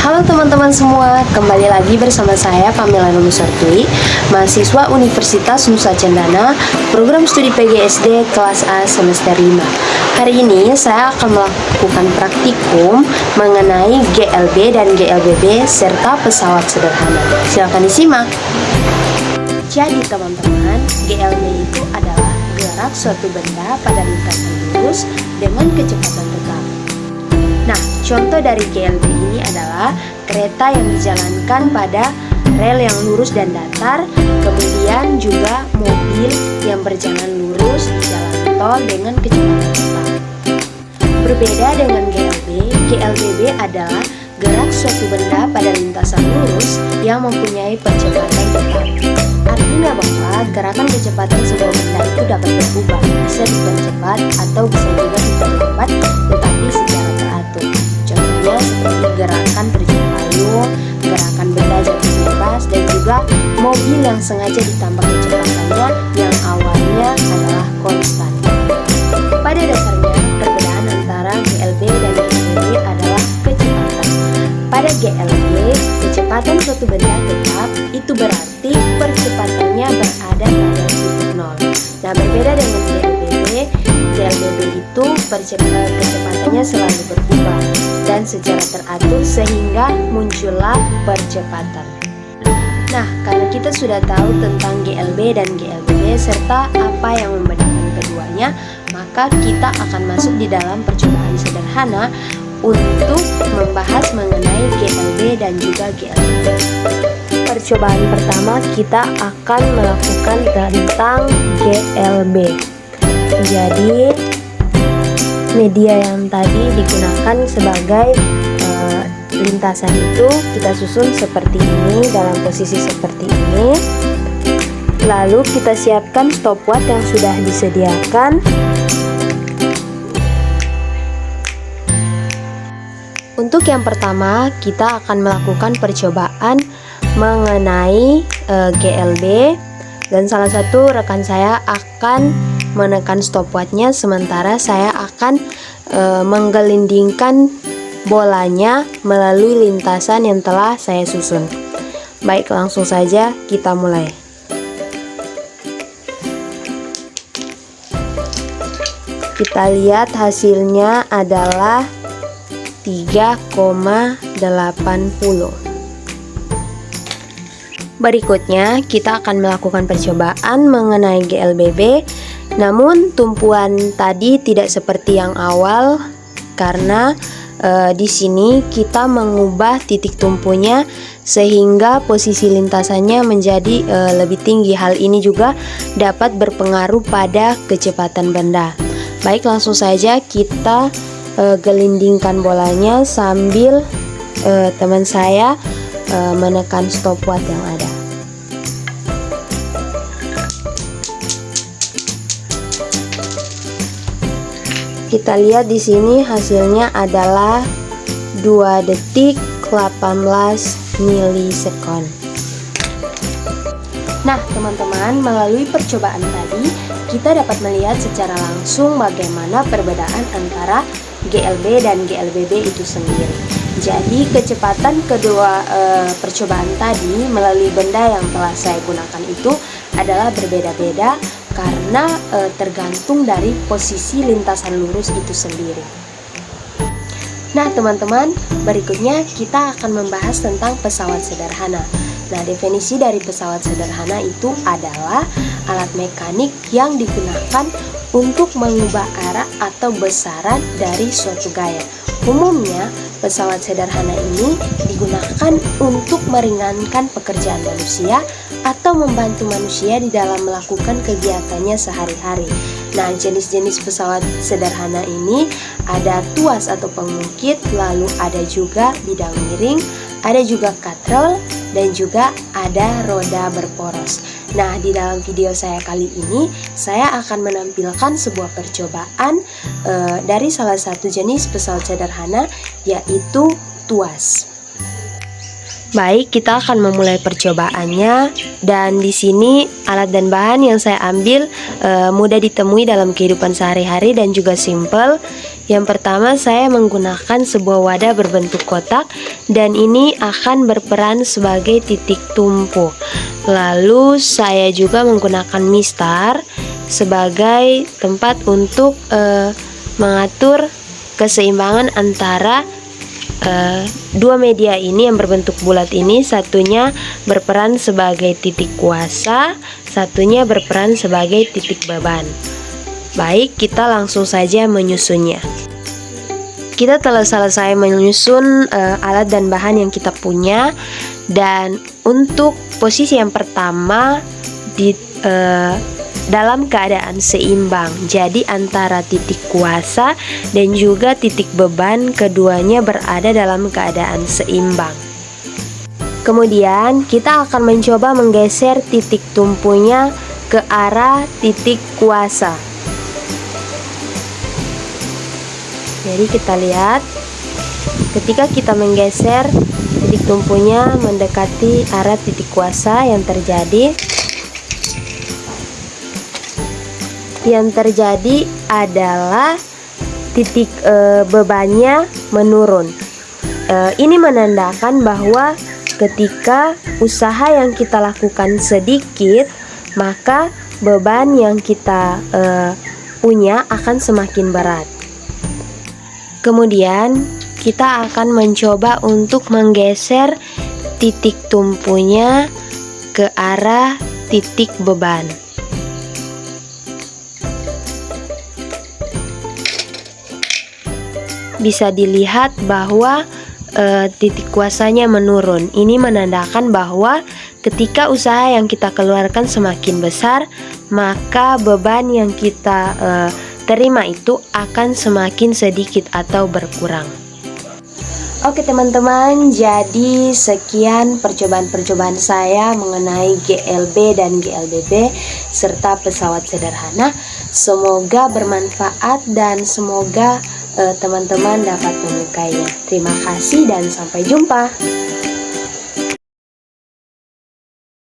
Halo teman-teman semua, kembali lagi bersama saya Pamela Numusartui, mahasiswa Universitas Nusa Cendana, program studi PGSD kelas A semester 5. Hari ini saya akan melakukan praktikum mengenai GLB dan GLBB serta pesawat sederhana. Silakan disimak. Jadi teman-teman, GLB itu adalah gerak suatu benda pada lintasan lurus dengan kecepatan tetap. Nah, contoh dari GLB ini adalah kereta yang dijalankan pada rel yang lurus dan datar, kemudian juga mobil yang berjalan lurus di jalan tol dengan kecepatan tetap. Berbeda dengan GLB, GLBB adalah gerak suatu benda pada lintasan lurus yang mempunyai percepatan tetap. Artinya bahwa gerakan kecepatan sebuah benda itu dapat berubah, bisa dipercepat atau bisa juga diperlambat, tetapi secara teratur. Contohnya seperti gerakan terjun payung, gerakan benda jatuh bebas, dan juga mobil yang sengaja ditambah kecepatannya yang awalnya adalah konstan. Pada dasarnya, perbedaan antara GLB dan GLBB adalah kecepatan. Pada GLB, kecepatan suatu benda tetap, itu berarti percepatannya berada pada titik nol. Nah, berbeda dengan GLBB itu kecepatannya selalu berubah dan secara teratur sehingga muncullah percepatan. Nah, karena kita sudah tahu tentang GLB dan GLBB serta apa yang membedakan keduanya, maka kita akan masuk di dalam percobaan sederhana untuk membahas mengenai GLB dan juga GLBB. Percobaan pertama kita akan melakukan tentang GLB. Jadi media yang tadi digunakan sebagai lintasan itu kita susun seperti ini, dalam posisi seperti ini. Lalu kita siapkan stopwatch yang sudah disediakan. Untuk yang pertama, kita akan melakukan percobaan mengenai GLB, dan salah satu rekan saya akan menekan stopwatchnya sementara saya akan menggelindingkan bolanya melalui lintasan yang telah saya susun. Baik, langsung saja kita mulai. Kita lihat hasilnya adalah 3,80. Berikutnya kita akan melakukan percobaan mengenai GLBB. Namun tumpuan tadi tidak seperti yang awal karena di sini kita mengubah titik tumpunya sehingga posisi lintasannya menjadi lebih tinggi. Hal ini juga dapat berpengaruh pada kecepatan benda. Baik, langsung saja kita gelindingkan bolanya sambil teman saya menekan stopwatch yang ada. Kita lihat di sini hasilnya adalah 2 detik 18 milisekon. Nah, teman-teman, melalui percobaan tadi kita dapat melihat secara langsung bagaimana perbedaan antara GLB dan GLBB itu sendiri. Jadi kecepatan kedua percobaan tadi melalui benda yang telah saya gunakan itu adalah berbeda-beda karena tergantung dari posisi lintasan lurus itu sendiri. Nah, teman-teman, berikutnya kita akan membahas tentang pesawat sederhana. Nah, definisi dari pesawat sederhana itu adalah alat mekanik yang digunakan untuk mengubah arah atau besaran dari suatu gaya. Umumnya, pesawat sederhana ini digunakan untuk meringankan pekerjaan manusia atau membantu manusia di dalam melakukan kegiatannya sehari-hari. Nah, jenis-jenis pesawat sederhana ini ada tuas atau pengungkit, lalu ada juga bidang miring, ada juga katrol, dan juga ada roda berporos. Nah, di dalam video saya kali ini, saya akan menampilkan sebuah percobaan dari salah satu jenis pesawat sederhana, yaitu tuas. Baik, kita akan memulai percobaannya. Dan di sini alat dan bahan yang saya ambil mudah ditemui dalam kehidupan sehari-hari dan juga simple. Yang pertama, saya menggunakan sebuah wadah berbentuk kotak dan ini akan berperan sebagai titik tumpu. Lalu saya juga menggunakan mistar sebagai tempat untuk mengatur keseimbangan antara dua media ini yang berbentuk bulat ini. Satunya berperan sebagai titik kuasa, satunya berperan sebagai titik beban. Baik, kita langsung saja menyusunnya. Kita telah selesai menyusun alat dan bahan yang kita punya. Dan untuk posisi yang pertama dalam keadaan seimbang, jadi antara titik kuasa dan juga titik beban, keduanya berada dalam keadaan seimbang. Kemudian kita akan mencoba menggeser titik tumpunya ke arah titik kuasa. Jadi kita lihat, ketika kita menggeser titik tumpunya mendekati arah titik kuasa, yang terjadi adalah titik bebannya menurun. Ini menandakan bahwa ketika usaha yang kita lakukan sedikit, maka beban yang kita punya akan semakin berat. Kemudian kita akan mencoba untuk menggeser titik tumpunya ke arah titik beban. Bisa dilihat bahwa titik kuasanya menurun. Ini menandakan bahwa ketika usaha yang kita keluarkan semakin besar, maka beban yang kita terima itu akan semakin sedikit atau berkurang. Oke teman-teman, jadi sekian percobaan-percobaan saya mengenai GLB dan GLBB serta pesawat sederhana. Semoga bermanfaat dan semoga teman-teman dapat menyukainya. Terima kasih dan sampai jumpa.